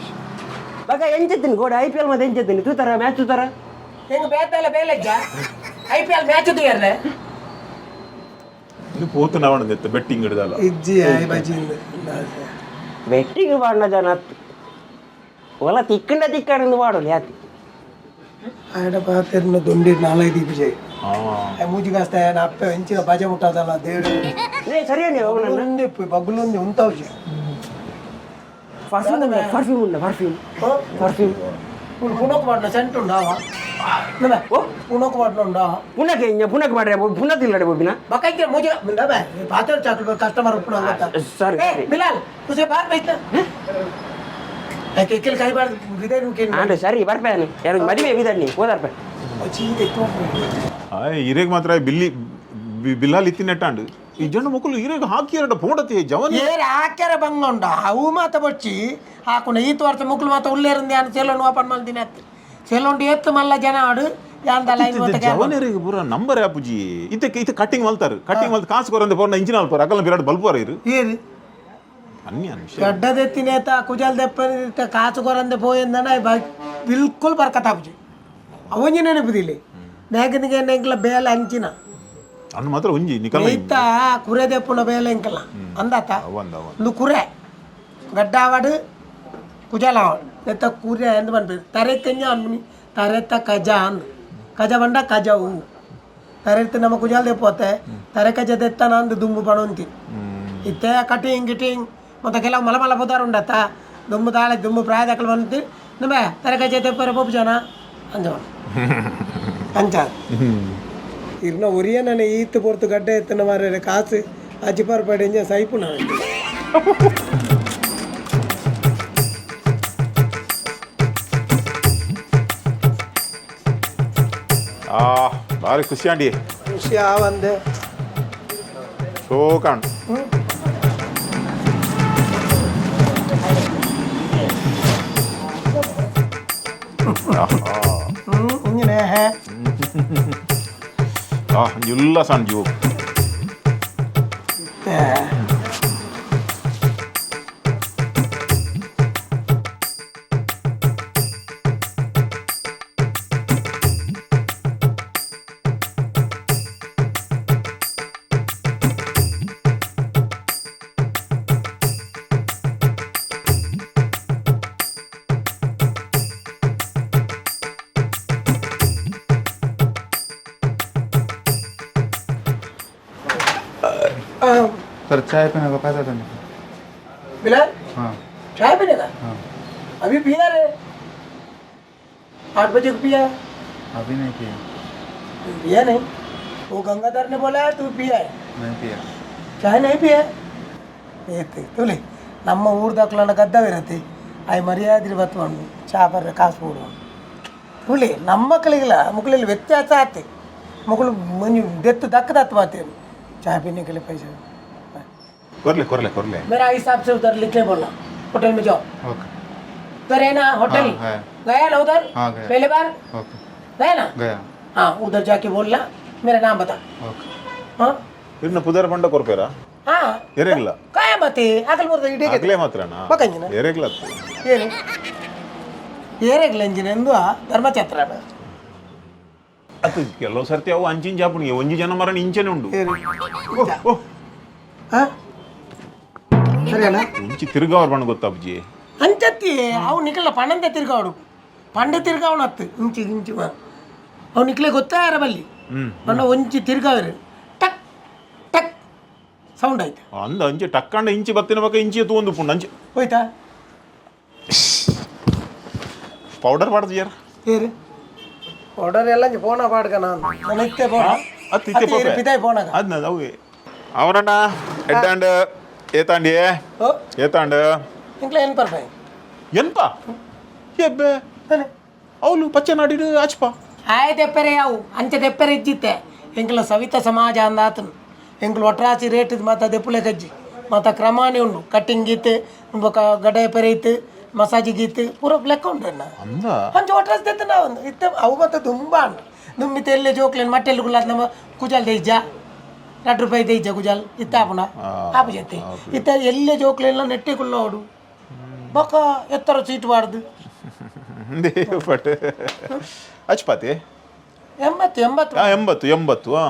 Speaker 3: ಬಾಗ ಎಂಚತ್ತೀನಿ ಗೋಡ IPL ಮತ್ತೆ ಎಂಚತ್ತೀನಿ ತೂತಾರ ಮ್ಯಾಚ್ ತೂತಾರ
Speaker 2: ಹೆಂಗ ಬೇತಲ್ಲ ಬೇಲೆಜ್ಜ IPL ಮ್ಯಾಚ್ ತೂಯರ್ರೆ
Speaker 1: ಇದು ಪೋತು ನವಣದೆತ್ತ ಬೆಟ್ಟಿಂಗ್ ಹಿಡಿದಲ್ಲ
Speaker 2: ಇಜ್ಜಿ ಆಯ್ ಬಜಿಂದ
Speaker 3: ಬೆಟ್ಟಿಂಗ್ ಬಾಡ್ನ ಜನ ಒಲ ತಿಕ್ಕಂಡು ಬಾಡೋಲ್ಲ ಯಾತಿ
Speaker 2: ಆಡ ಪಾತೆರ್ನ ದೊಂಡಿ 4-5 ವಿಜಯ್ ಮೂಜಿಗಾಸ್ತ ಅಪ್ಪ ಹೆಂಚಿನ ಬಜೆ ಮುಟ್ಟದಲ್ಲ ದೇವ್ರು
Speaker 3: ಸರಿಯಾಗಿ
Speaker 2: ಬಗ್ಲೊಂದಿ ಬಗ್ಲೊಂದಿ ಉಂತಾವ್ಜಿ
Speaker 3: ಪರ್ಫ್ಯೂಮ್ ಉಂಡ ಪರ್ಫ್ಯೂಮ್
Speaker 2: ಪುನಕ್ ಮಾಡ್ನ ಸೆಂಟ್ ಉಂಡಾವ ಪುನಕ್ ಮಾಡ್ನುಂಡಾ
Speaker 3: ಪುನಕ್ ಮಾಡ್ರೆ ಪುನಃ ತಿಲ್ಲಡೆ ಬೋಬಿನ
Speaker 2: ಬಕೈಕೆ ಮೂಜಿ ಮುಂದಬೆ ಪಾತೆರ್ ಚಾಕಲ್ ಕಸ್ಟಮರ್ ಪುನಃ
Speaker 3: ಸರಿ
Speaker 2: ಬಿಲಾಲ್ ತುಸೆ ಬಾತ್ ಬೈತ ಎಕ್ಕಲ್ ಕೈ ಬಾರ್ದು ಹೃದಯ ನುಗ್ಗೇನು
Speaker 3: ಆಂಡ್ರೆ ಸರಿ ಬರ್ಪೇನು ಯಾರು ಮದುವೆ ಬಿದ್ದಣ್ಣಿ ಹೋದಾರ್ಪೆ
Speaker 2: ಚೀತೆ
Speaker 1: ಇರೇಗ ಮಾತ್ರ ಬಿಲ್ಲಾಲ್ ಇತ್ತಿನೆಟ್ಟಾಂಡು ಈ ಜನ ಮಕ್ಕಳು ಇರೇಗ ಹಾಕಿರಟ ಪೋಡತಿ ಜವನ್
Speaker 2: ಏರೆ ಹಾಕ್ಯಾರ ಬಂಗೊಂಡ ಅವು ಮಾತ ಬಚ್ಚಿ ಹಾಕೊಂಡು ಈತ ವರ್ಷ ಮುಕ್ಳು ಮಾತ ಉಳ್ಳೇರಿಂದ ಯಾನು ಸೆಲೋನ್ ಓಪನ್ ಮಾಡ್ತೀನಿ ಅತ್ತೆ ಸೆಲೋನ್ ಎತ್ತು ಮಲ್ಲ ಜನ ಆಡು ಯಾಂದಲ್ಲ
Speaker 1: ಜವನರಿಗೆ ಪೂರ ನಂಬರ್ ಆಪುಜಿ ಇತ್ತೆ ಕಟ್ಟಿಂಗ್ ಮಲ್ತಾರು ಕಟ್ಟಿಂಗ್ ಮಲ್ತ ಕಾಸು ಕೊರಂದೆ ಪೋರ್ನ ಇಂಚಿನ ಅಲ್ಪಾರ ಅಕಲ್ನ ಬಿರಾಡ್ ಬಲ್ಪುವರ ಇರು
Speaker 2: ಏರಿ
Speaker 1: ಅನ್ಯ
Speaker 2: ಗಡ್ಡದೆತ್ತಿನೇತ ಕುಜಲ್ ದೆಪ್ಪ ಕಾಸು ಕೊರಂದೆ పోయిందన బిల్కుల్ బరకతాపుజి అవన్నీ నెనపుదిలే మేకనిగే నెంకల బేల అంచిన
Speaker 1: అన్న మాత్రం ఉంజి నికల
Speaker 2: ఇత్త కురే దెప్పున బేల ఇంకల అందాత ను కురే గడ్డావాడు కుజలావాడు నెత్త కురే ఎందు పని తరెక్కnya అన్ని తరెత్త కజా అందు కజ బండ కజవు తరెత్త నమ కుజాలు దెపోతే తరె కజ దెత్తన అందు దుమ్ము పణొంతి ಇತ್ತೆ ಕಟಿಂಗ್ ಗಿಟಿಂಗ್ ಮತ್ತೆ ಕೆಲವು ಮಲ ಪದಾರ ಉಂಡತ್ತ ದುಂಬು ತಾಳೆ ದುಂಬು ಪ್ರಾಯದಕ್ಕಲು ಬಂತು ನಿಮ್ಮೆ ತರಕ ಜೊತೆ ಪರ ಪಪ್ಪು ಜನ ಅಂಜವ ಅಂಚ ಇರ್ನ ಒರಿಯ ನಾನು ಈತ್ತು ಪೊರ್ತು ಗಡ್ಡೆ ಎತ್ತನ ಮಾರ ಕಾಸು ಅಜಿಪಾರ್ ಪಡೆಂಜ ಸೈಪು ನಾನು
Speaker 1: ಭಾರಿ ಖುಷಿ ಅಂಡಿ
Speaker 2: ಖುಷಿ ಆವಂದೆ
Speaker 1: ಸೋ ಕಾಣ್
Speaker 2: ഇങ്ങനെ
Speaker 1: ಎಲ್ಲ ಸಣ್ಣ ಜೀವ
Speaker 4: सर चाय पीने का पैसा देने
Speaker 2: बिलाल
Speaker 4: हाँ
Speaker 2: चाय पीने का
Speaker 4: हाँ
Speaker 2: अभी पिया रे 8 बजे को पिया
Speaker 4: अभी नहीं पिया
Speaker 2: पिया नहीं वो गंगाधर ने बोला है तू पिया है
Speaker 4: नहीं पिया
Speaker 2: चाय नहीं पिया ತುಲಿ ನಮ್ಮ ಊರ್ದಾಕ್ಲನ್ನ ಗದ್ದವಿರತ್ತೆ ಅవి ಮರ್ಯಾದೆ ಬತ್ಕೊಂಡು ಚಾಪರ ಕಾಸು ಕೊಡು ತುಲಿ ನಮ್ಮ ಮಕ್ಕಳಿಗಿಲ್ಲ ಮಕ್ಕಳಲ್ಲಿ ವ್ಯತ್ಯಾಸ ಆತೆ ಮಕ್ಕಳು ಮಂಜು ದೆತ್ತು ದಕ್ಕದತ್ತು ಬಾತೆ चाय पीने के लिए पैसे
Speaker 1: कर ले
Speaker 2: मेरा हिसाब से उधर लिखने बोलना होटल में जाओ
Speaker 4: ओके
Speaker 2: उधर है ना होटल
Speaker 4: हाँ,
Speaker 2: गया ना उधर
Speaker 4: हाँ, गया।
Speaker 2: पहले बार
Speaker 4: ओके
Speaker 2: गया ना
Speaker 4: गया
Speaker 2: हाँ उधर जाके बोलना मेरा नाम बता
Speaker 4: ओके
Speaker 2: हाँ
Speaker 1: ಇರ್ನ ಪುದರ್ ಬಂಡ ಕೊರ್ಪೇರಾ
Speaker 2: हाँ
Speaker 1: ಎರೆಗ್ಲ
Speaker 2: काय ಮತ್ತೆ ಆಗಲ್ ಬರ್ದ ಇಡೀ
Speaker 1: ಆಗ್ಲೇ ಮಾತ್ರನಾ
Speaker 2: ಮಕಂಜಿನ
Speaker 1: ಎರೆಗ್ಲ
Speaker 2: ಏನು ಏರೆಗ್ಲ ಎಂಜಿನ ಧರ್ಮಛತ್ರ
Speaker 1: ಅದು ಕೆಲವು ಸರ್ತಿ ಅವು ಅಂಚಿನ ಜಾಪುಣಿಗೆ ಒಂಜಿ ಜನ ಮರಣ ಇಂಚನೆ ಉಂಡು
Speaker 2: ಸರಿಯಲ್ಲ
Speaker 1: ಇಂಚಿ ತಿರ್ಗಾವರ್ ಬಣ್ಣ ಗೊತ್ತಾಬ್ಜಿ
Speaker 2: ಅಂಚತ್ತಿ ಅವು ನಿಖಲ ಪಣ್ಣಂತೆ ತಿರ್ಗಾವಡು ಪಂಡ ತಿರ್ಗಾವಣತ್ತು ಇಂಚಿ ಇಂಚಿ ಅವು ನಿಖಲೆ ಗೊತ್ತಾರ ಬಲ್ಲಿ ಪಣ್ಣ ಒಂಚಿ ತಿರ್ಗಾವ್ರಿ ಟಕ್ ಟಕ್ ಸೌಂಡ್ ಆಯ್ತು
Speaker 1: ಅಂದ ಅಂಚೆ ಟಕ್ಕಂಡ ಇಂಚಿ ಬತ್ತಿನ ಬಕ್ಕ ಇಂಚಿ ತಗೊಂಡು ಪುಂಡ ಅಂಚೆ
Speaker 2: ಹೋಯ್ತಾ
Speaker 1: ಪೌಡರ್ ಮಾಡ್ದು ಜರ
Speaker 2: ಏರಿ ಆರ್ಡರ್ ಎಲ್ಲ ಫೋನ ಪಾಡ್ಕ ನಾನು ನನಕ್ಕೆ ಫೋನ
Speaker 1: ಅತ್ತಿತ್ತೆ ಪೋಪೆ
Speaker 2: ಪಿತಾಯ್ ಫೋನಾಗ
Speaker 1: ಅದ್ನ ಅವೇ ಅವರಣ್ಣ ಎಡ್ಡಾಂಡ್ ಏತಾಂಡಿ
Speaker 2: ಓ
Speaker 1: ಏತಾಂಡ್
Speaker 2: ಇಂಕ್ಲ ಏನು ಪರ್ಫೈ
Speaker 1: ಎಂತ ಎಬ್ಬೆ ಅವಳು ಪಚ್ಚೆ ನಾಡಿಡು ಆಚ್ಪ
Speaker 2: ಆಯ ತೆಪ್ಪರೆ ಯಾವು ಅಂಚೆ ತೆಪ್ಪರೆ ಇದ್ದಿತ್ತೆ ಎಂಕ್ಲ ಸವಿತ ಸಮಾಜ ಅಂದಾತನು ಎಂಕ್ಲು ಒಟ್ರಾಸಿ ರೇಟ್ ಮತ್ತು ದೆಪ್ಪುಲೆ ಗಜ್ಜಿ ಮತ್ತು ಕ್ರಮಾನೇ ಉಂಡು ಕಟ್ಟಿಂಗ್ ಗೀತೆ ಗಡ್ಡೆ ಪೆರೆ ಇತ್ತು ಮಸಾಜಿ ಗೀತೆ ಪೂರ ಲೆಕ್ಕ ಉಂಡ್ರಣ್ಣ
Speaker 1: ಅಂದ
Speaker 2: ಅಂಚೆ ಒಟ್ರಾಸಿ ತೆತ್ತ ನಾವು ಇತ್ತೆ ಅವು ಮತ್ತು ತುಂಬ ಉಂಟು ದುಮ್ಮಿತ ಎಲ್ಲೇ ಜೋಕ್ಲೇನು ಮಟ್ಟೆಲ್ಲಿ ಗುಲ್ಲಾದ ನಮ್ಮ ಕುಜಾಲ್ ದೈಜ 2 ರೂಪಾಯಿ ದೈಜ ಕುಜಾಲ್ ಇತ್ತ ಆಪುಣ ಆಪು ಜೊತೆ ಇತ್ತ ಎಲ್ಲೇ ಜೋಕ್ಲೇನ ನೆಟ್ಟೆ ಕುಲ್ಲೋಡು ಬೊಕ್ಕ ಎತ್ತರ ಸೀಟ್ ಬಾರ್ದು
Speaker 1: ಬಟ್ ಅಚ್ಪಾತಿ
Speaker 2: 80
Speaker 1: 80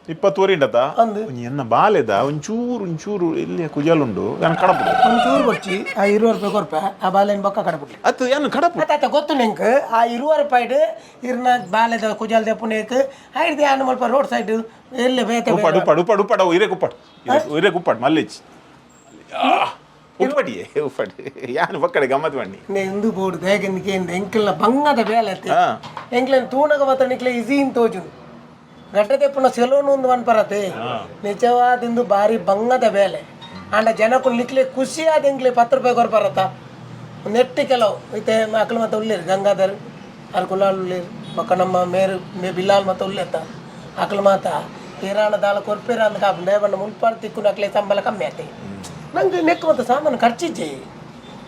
Speaker 1: 20 ವರಿಂಡತ
Speaker 2: ಅಂದು
Speaker 1: ಎನ್ನ ಬಾಲೆದ ಒಂಚೂರು ಎಲ್ಲಿ ಕುಜಾಲುಂಡು ನಾನು ಕಡಪು
Speaker 2: ಒಂಚೂರು ಬಚ್ಚಿ ಆ 20 ರೂಪಾಯಿ ಕೊರ್ಪ ಆ ಬಾಲೆನ ಬೊಕ್ಕ ಕಡಪುಟ್ಲಿ
Speaker 1: ಅತ್ತು ಏನು ಕಡಪು
Speaker 2: ಆತ ಗೊತ್ತು ನಿಂಗೆ ಆ 20 ರೂಪಾಯಿಡು ಇರ್ನ ಬಾಲೆದ ಕುಜಾಲ್ ದೆಪ್ಪುನೇಕ್ ಐದು ಯಾನು ಮಲ್ಪ ರೋಡ್ ಸೈಡ್ ಎಲ್ಲಿ ಬೇತೆ
Speaker 1: ಉಪ್ಪಡು ಇರೆ ಕುಪ್ಪಡು ಮಲ್ಲಿಚ್ ಉಪ್ಪಡಿ ಯಾನು ಬಕ್ಕಡೆ ಗಮ್ಮತ್ ಬಣ್ಣಿ
Speaker 2: ಎಂದು ಬೋಡು ಹೇಗೆ ಎಂಕ್ಲ ಬಂಗದ ಬೇಲೆ ಎಂಕ್ಲೇನು ತೂನಗ ಬತ್ತ ನಿಕ್ಲೆ ಈಸಿನ್ ತೋಜು ಗಡ್ಡ ತೆಪ್ಪುನ ಸೆಲೂನು ಒಂದು ಅನ್ಪರತೆ ನಿಜವಾದಿಂದು ಬಾರಿ ಬಂಗದ ಬೇಲೆ ಅಂಡ ಜನಕ್ಕೂ ನಿಕ್ಲೆ ಖುಷಿ ಆದ ಎಂಕ್ಲೆ 10 ರೂಪಾಯಿ ಕೊರ್ಪರತ್ತ ನೆಟ್ಟಿ ಕೆಲವು ಐತೆ ಮಕ್ಕಳು ಮತ್ತೆ ಉಳ್ಳೇರು ಗಂಗಾಧರ್ ಅಲ್ಲಿ ಕುಲಾಲ್ ಉಳ್ಳೇರು ಮಕ್ಕ ನಮ್ಮ ಮೇರು ಮೇ ಬಿಲ್ಲಾಲ್ ಮತ್ತೆ ಉಳ್ಳೆತ್ತ ಅಕ್ಲು ಮಾತ ಕಿರಾಣ ದಾಲ ಕೊರ್ಪೇರ ಅಂತ ಕಾಪು ನೇಬಣ್ಣ ಮುನ್ಪಾಡು ತಿಕ್ಕು ಅಕ್ಲೆ ಸಂಬಳ ಕಮ್ಮಿ ಆಯ್ತು ನಂಗೆ ನೆಕ್ಕು ಮತ್ತೆ ಸಾಮಾನು ಖರ್ಚಿಜ್ಜೆ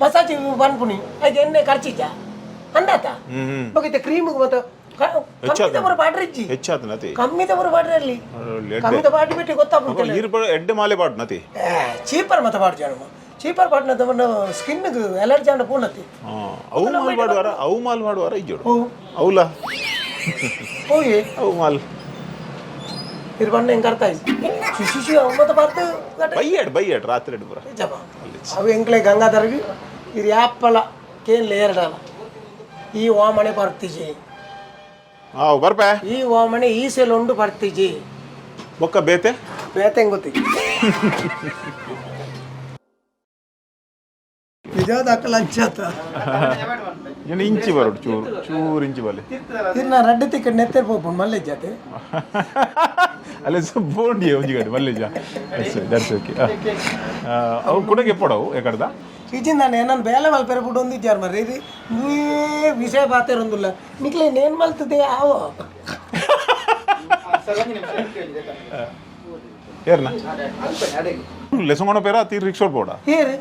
Speaker 2: ಮಸಾಜಿ ಬನ್ಪುನಿ ಅದು ಎಣ್ಣೆ ಖರ್ಚಿಜ್ಜ ಅಂದಾತ ಬಗೈತೆ ಕ್ರೀಮಿಗೆ ಮತ್ತೆ ಕಮ್ಮಿದ ಬರೋ ಬಾಡ್ರಿ ಇಜ್ಜಿ ಕಮ್ಮಿದ ಬರೋ ಬಾಡ್ರಿ ಅಲ್ಲಿ ಕಮ್ಮಿದ ಬಾಡಿ ಬಿಟ್ಟು ಗೊತ್ತಾಗ್ಬಿಟ್ಟು
Speaker 1: ಎಡ್ಡೆ ಮಾಲೆ ಬಾಡ್ ನತಿ
Speaker 2: ಚೀಪರ್ ಮತ್ತೆ ಬಾಡ್ ಜಾಣ ಚೀಪರ್ ಬಾಡ್ನ ತಗೊಂಡು ಸ್ಕಿನ್ಗೆ ಎಲರ್ಜಿ ಅಂಡ ಪೂರ್ಣತಿ
Speaker 1: ಅವು ಮಾಲ್ ಮಾಡುವಾರ ಇಜ್ಜೋಡು ಅವಲ್ಲ
Speaker 2: ಹೋಗಿ
Speaker 1: ಅವು ಮಾಲ್
Speaker 2: ಇರ್ಬಣ್ಣ ಹೆಂಗೆ ಅರ್ಥ ಆಯ್ತು ಶಿಶು ಅವು ಮತ್ತೆ ಬರ್ತು
Speaker 1: ಬೈಯಡ್ ರಾತ್ರಿ ಎಡ್ ಬರ
Speaker 2: ಅವು ಎಂಕ್ಲೆ ಗಂಗಾಧರ್ಗೆ ಇದು ಯಾಪ್ಪಲ ಕೇನ್ಲೆ ಎರಡಲ್ಲ ಈ ಓಮಣೆ ಬರ್ತಿಜಿ
Speaker 1: ಬರ್ಪೆ
Speaker 2: ಈ ಓಮಣೆ ಈ ಸೆಲ್ ಉಂಡು ಬರ್ತಿಜಿ
Speaker 1: ಬೊಕ್ಕ ಬೇತೆ
Speaker 2: ಹೆಂಗ್ ಗೊತ್ತಿ ನಿಜವಾದ ಅಕ್ಕಲ ಅಂಚಾತ
Speaker 1: ಇಂಚಿ ಬರೋಡು ಚೂರು ಇಂಚಿ ಬಲೆ
Speaker 2: ಇನ್ನ ರಡ್ಡ ತಿಕ್ಕ ನೆತ್ತರ್ ಪೋಪುಂಡು ಮಲ್ಲೆ ಜಾತೆ
Speaker 1: ಅಲ್ಲೇ ಬೋಂಡಿ ಒಂಜಿ ಗಡಿ ಮಲ್ಲೇಜ ದಟ್ಸ್ ಓಕೆ ಅವು ಕುಡಗೆ ಪಡವು ಎಕಡ್ದ
Speaker 2: ಈಚಿನ ನಾನು ಏನನ್ನು ಬೇಲೆ ಮಲ್ಪೆರೆ ಬಿಟ್ಟು ಒಂದಿದ್ದಾರ ಮರ್ರಿ ಇದು ನೀವೇ ವಿಷಯ ಬಾತಿರೊಂದಿಲ್ಲ ನಿಕ್ಲೆ ನೇನು ಮಲ್ತದೆ ಆವೋ
Speaker 1: ಏರ್ನ ಲೆಸಂಗೋಣ ಪೇರ ತೀರ್ ರಿಕ್ಷಾ ಪೋಡ
Speaker 2: ಏರಿ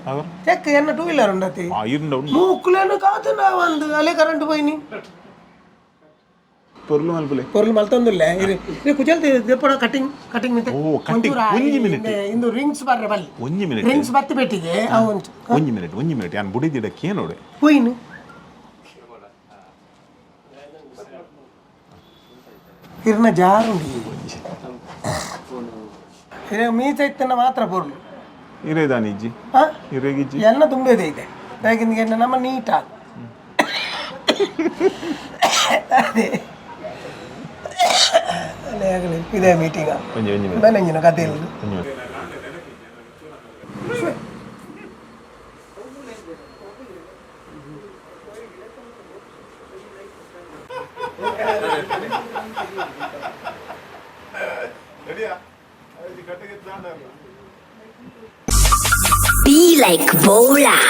Speaker 2: ಚೆಕ್ ಎನ್ನ ಟೂ ವೀಲರ್ ಉಂಡತಿ ಮೂಕ್ಲೇನು ಕಾತು ನಾ ಒಂದು ಅಲೆ ಕರೆಂಟ್ పోయిನಿ
Speaker 1: పొర్లు మల్పులే
Speaker 2: పొర్లు మల్తందుల్లే ఇది ఇది కుజల్తి దెప్పడ ಕಟಿಂಗ್ ಮಿತೆ
Speaker 1: ಓ ಕಟಿಂಗ್ 1 ಮಿನಿಟ್
Speaker 2: ಇಂದು ರಿಂಗ್ಸ್ ಬರ್ರೆ ಬಲ್ಲಿ
Speaker 1: 1 ಮಿನಿಟ್
Speaker 2: ರಿಂಗ್ಸ್ ಬತ್ತಿ ಬೆಟ್ಟಿಗೆ ಅವು
Speaker 1: 1 ಮಿನಿಟ್ ಯಾನ್ ಬುಡಿದಿಡಕ್ಕೆ ನೋಡೆ
Speaker 2: ಹೋಯಿನು ಇರ್ನ ಜಾರುಂಡಿ ಇರೆ ಮೀಸ ಇತ್ತನ ಮಾತ್ರ ಪೊರ್ಲು
Speaker 1: ಇರೇದಾನಿಜ್ಜಿ
Speaker 2: ಹಾ
Speaker 1: ಇರೇಗಿಜ್ಜಿ
Speaker 2: ಎಲ್ಲ ತುಂಬೆದೆ ಇದೆ ಬೇಕಿಂದ ನಮ್ಮ ನೀಟ್ ಆಗ ಅದೇ ಆಗಲಿ ಇದೇ ಮೀಟಿಂಗ ಬೆಲೆಂಜಿನ ಕಥೆಯಲ್ಲಿ
Speaker 5: Be like BOLAR.